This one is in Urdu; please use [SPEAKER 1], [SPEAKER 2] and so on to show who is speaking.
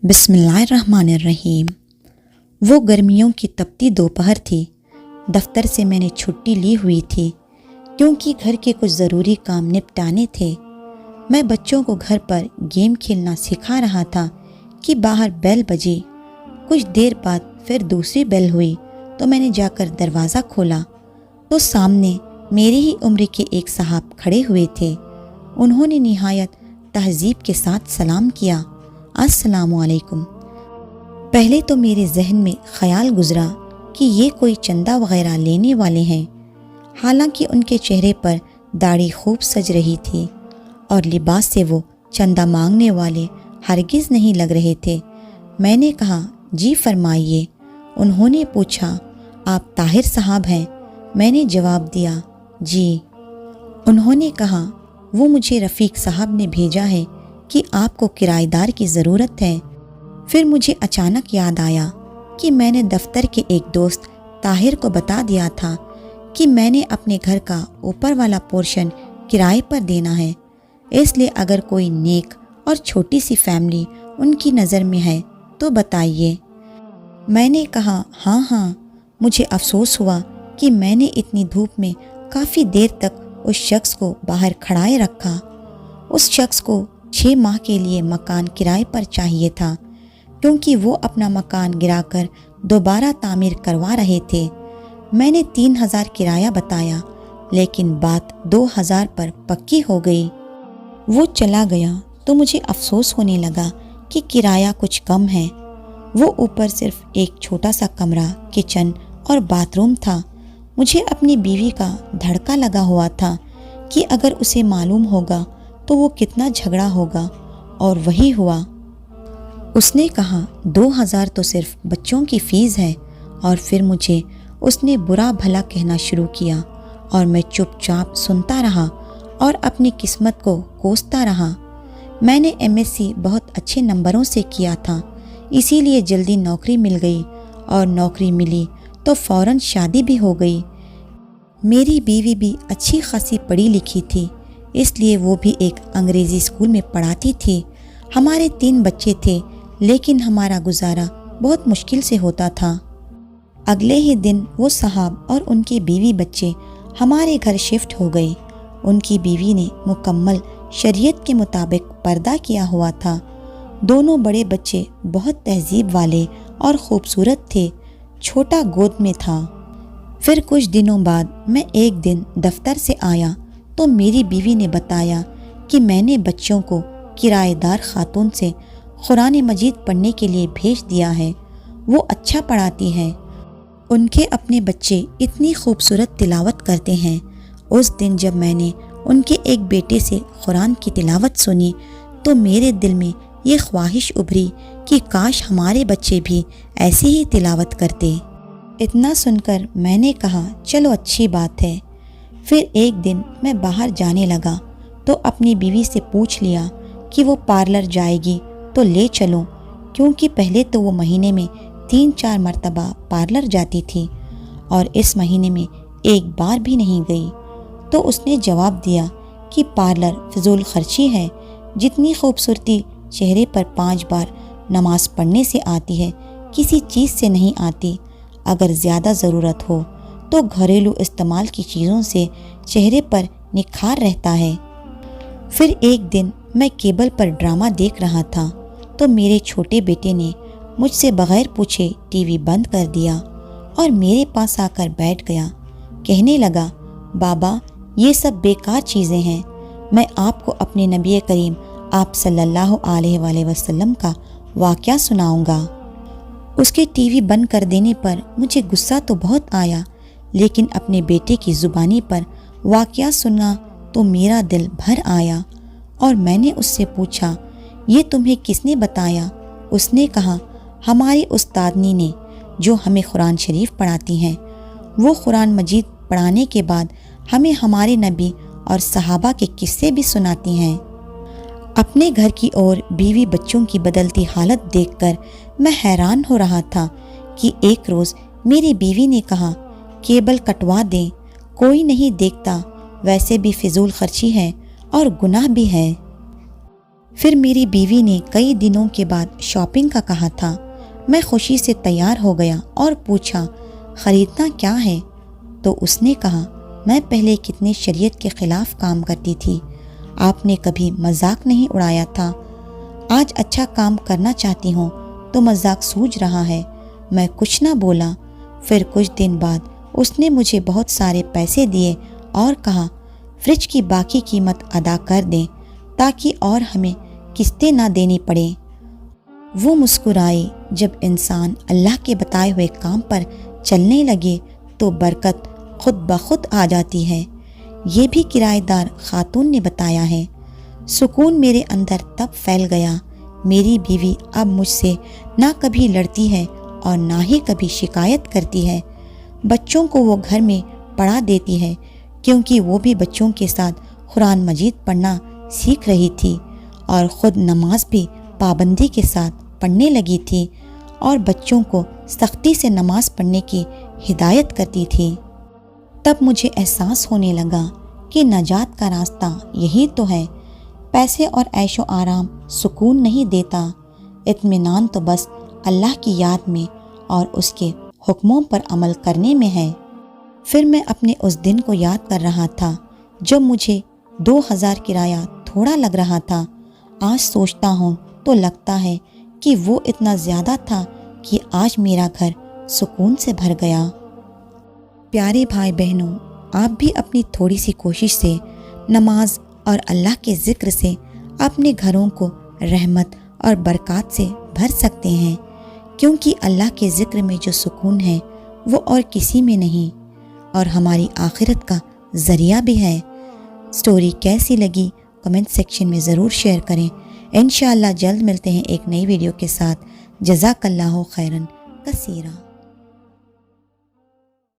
[SPEAKER 1] بسم اللہ الرحمن الرحیم۔ وہ گرمیوں کی تپتی دوپہر تھی۔ دفتر سے میں نے چھٹی لی ہوئی تھی کیونکہ گھر کے کچھ ضروری کام نپٹانے تھے۔ میں بچوں کو گھر پر گیم کھیلنا سکھا رہا تھا کہ باہر بیل بجی۔ کچھ دیر بعد پھر دوسری بیل ہوئی تو میں نے جا کر دروازہ کھولا تو سامنے میری ہی عمر کے ایک صاحب کھڑے ہوئے تھے۔ انہوں نے نہایت تہذیب کے ساتھ سلام کیا، السلام علیکم۔ پہلے تو میرے ذہن میں خیال گزرا کہ یہ کوئی چندہ وغیرہ لینے والے ہیں، حالانکہ ان کے چہرے پر داڑھی خوب سج رہی تھی اور لباس سے وہ چندہ مانگنے والے ہرگز نہیں لگ رہے تھے۔ میں نے کہا جی فرمائیے۔ انہوں نے پوچھا آپ طاہر صاحب ہیں؟ میں نے جواب دیا جی۔ انہوں نے کہا وہ مجھے رفیق صاحب نے بھیجا ہے کہ آپ کو کرایہ دار کی ضرورت ہے۔ پھر مجھے اچانک یاد آیا کہ میں نے دفتر کے ایک دوست طاہر کو بتا دیا تھا کہ میں نے اپنے گھر کا اوپر والا پورشن کرائے پر دینا ہے، اس لیے اگر کوئی نیک اور چھوٹی سی فیملی ان کی نظر میں ہے تو بتائیے۔ میں نے کہا ہاں، مجھے افسوس ہوا کہ میں نے اتنی دھوپ میں کافی دیر تک اس شخص کو باہر کھڑائے رکھا۔ اس شخص کو 6 ماہ کے لیے مکان کرائے پر چاہیے تھا کیونکہ وہ اپنا مکان گرا کر دوبارہ تعمیر کروا رہے تھے۔ میں نے 3000 کرایہ بتایا لیکن بات 2000 پر پکی ہو گئی۔ وہ چلا گیا تو مجھے افسوس ہونے لگا کہ کرایہ کچھ کم ہے۔ وہ اوپر صرف ایک چھوٹا سا کمرہ، کچن اور باتھ روم تھا۔ مجھے اپنی بیوی کا دھڑکا لگا ہوا تھا کہ اگر اسے معلوم ہوگا تو وہ کتنا جھگڑا ہوگا، اور وہی ہوا۔ اس نے کہا 2000 تو صرف بچوں کی فیس ہے، اور پھر مجھے اس نے برا بھلا کہنا شروع کیا اور میں چپ چاپ سنتا رہا اور اپنی قسمت کو کوستا رہا۔ میں نے MSc بہت اچھے نمبروں سے کیا تھا، اسی لیے جلدی نوکری مل گئی، اور نوکری ملی تو فوراً شادی بھی ہو گئی۔ میری بیوی بھی اچھی خاصی پڑھی لکھی تھی، اس لیے وہ بھی ایک انگریزی اسکول میں پڑھاتی تھی۔ ہمارے 3 بچے تھے لیکن ہمارا گزارا بہت مشکل سے ہوتا تھا۔ اگلے ہی دن وہ صاحب اور ان کے بیوی بچے ہمارے گھر شفٹ ہو گئے۔ ان کی بیوی نے مکمل شریعت کے مطابق پردہ کیا ہوا تھا۔ دونوں بڑے بچے بہت تہذیب والے اور خوبصورت تھے، چھوٹا گود میں تھا۔ پھر کچھ دنوں بعد میں ایک دن دفتر سے آیا تو میری بیوی نے بتایا کہ میں نے بچوں کو کرایہ دار خاتون سے قرآن مجید پڑھنے کے لیے بھیج دیا ہے، وہ اچھا پڑھاتی ہے۔ ان کے اپنے بچے اتنی خوبصورت تلاوت کرتے ہیں۔ اس دن جب میں نے ان کے ایک بیٹے سے قرآن کی تلاوت سنی تو میرے دل میں یہ خواہش ابھری کہ کاش ہمارے بچے بھی ایسی ہی تلاوت کرتے۔ اتنا سن کر میں نے کہا چلو اچھی بات ہے۔ پھر ایک دن میں باہر جانے لگا تو اپنی بیوی سے پوچھ لیا کہ وہ پارلر جائے گی تو لے چلوں، کیونکہ پہلے تو وہ مہینے میں 3-4 مرتبہ پارلر جاتی تھی اور اس مہینے میں ایک بار بھی نہیں گئی۔ تو اس نے جواب دیا کہ پارلر فضول خرچی ہے، جتنی خوبصورتی چہرے پر 5 بار نماز پڑھنے سے آتی ہے کسی چیز سے نہیں آتی۔ اگر زیادہ ضرورت ہو تو گھریلو استعمال کی چیزوں سے چہرے پر نکھار رہتا ہے۔ پھر ایک دن میں کیبل پر ڈرامہ دیکھ رہا تھا تو میرے چھوٹے بیٹے نے مجھ سے بغیر پوچھے ٹی وی بند کر دیا اور میرے پاس آ کر بیٹھ گیا۔ کہنے لگا بابا یہ سب بیکار چیزیں ہیں، میں آپ کو اپنے نبی کریم آپ صلی اللہ علیہ وآلہ وسلم کا واقعہ سناؤں گا۔ اس کے ٹی وی بند کر دینے پر مجھے غصہ تو بہت آیا، لیکن اپنے بیٹے کی زبانی پر واقعہ سنا تو میرا دل بھر آیا، اور میں نے اس سے پوچھا یہ تمہیں کس نے بتایا؟ اس نے کہا ہماری استادنی نے، جو ہمیں قرآن شریف پڑھاتی ہیں۔ وہ قرآن مجید پڑھانے کے بعد ہمیں ہمارے نبی اور صحابہ کے قصے بھی سناتی ہیں۔ اپنے گھر کی اور بیوی بچوں کی بدلتی حالت دیکھ کر میں حیران ہو رہا تھا کہ ایک روز میری بیوی نے کہا کیبل کٹوا دیں، کوئی نہیں دیکھتا، ویسے بھی فضول خرچی ہے اور گناہ بھی ہے۔ پھر میری بیوی نے کئی دنوں کے بعد شاپنگ کا کہا تھا۔ میں خوشی سے تیار ہو گیا اور پوچھا خریدنا کیا ہے؟ تو اس نے کہا میں پہلے کتنے شریعت کے خلاف کام کرتی تھی، آپ نے کبھی مذاق نہیں اڑایا تھا، آج اچھا کام کرنا چاہتی ہوں تو مذاق سوجھ رہا ہے۔ میں کچھ نہ بولا۔ پھر کچھ دن بعد اس نے مجھے بہت سارے پیسے دیے اور کہا فریج کی باقی قیمت ادا کر دیں تاکہ اور ہمیں قسطیں نہ دینی پڑیں۔ وہ مسکرائی۔ جب انسان اللہ کے بتائے ہوئے کام پر چلنے لگے تو برکت خود بخود آ جاتی ہے۔ یہ بھی کرایہ دار خاتون نے بتایا ہے۔ سکون میرے اندر تب پھیل گیا۔ میری بیوی اب مجھ سے نہ کبھی لڑتی ہے اور نہ ہی کبھی شکایت کرتی ہے۔ بچوں کو وہ گھر میں پڑھا دیتی ہے کیونکہ وہ بھی بچوں کے ساتھ قرآن مجید پڑھنا سیکھ رہی تھی اور خود نماز بھی پابندی کے ساتھ پڑھنے لگی تھی اور بچوں کو سختی سے نماز پڑھنے کی ہدایت کرتی تھی۔ تب مجھے احساس ہونے لگا کہ نجات کا راستہ یہی تو ہے۔ پیسے اور عیش و آرام سکون نہیں دیتا، اطمینان تو بس اللہ کی یاد میں اور اس کے حکموں پر عمل کرنے میں ہے۔ پھر میں اپنے اس دن کو یاد کر رہا تھا جب مجھے 2000 کرایہ تھوڑا لگ رہا تھا۔ آج سوچتا ہوں تو لگتا ہے کہ وہ اتنا زیادہ تھا کہ آج میرا گھر سکون سے بھر گیا۔ پیارے بھائی بہنوں، آپ بھی اپنی تھوڑی سی کوشش سے نماز اور اللہ کے ذکر سے اپنے گھروں کو رحمت اور برکات سے بھر سکتے ہیں، کیونکہ اللہ کے ذکر میں جو سکون ہے وہ اور کسی میں نہیں اور ہماری آخرت کا ذریعہ بھی ہے۔ سٹوری کیسی لگی کمنٹ سیکشن میں ضرور شیئر کریں۔ انشاءاللہ جلد ملتے ہیں ایک نئی ویڈیو کے ساتھ۔ جزاک اللہ خیرن کثیرا۔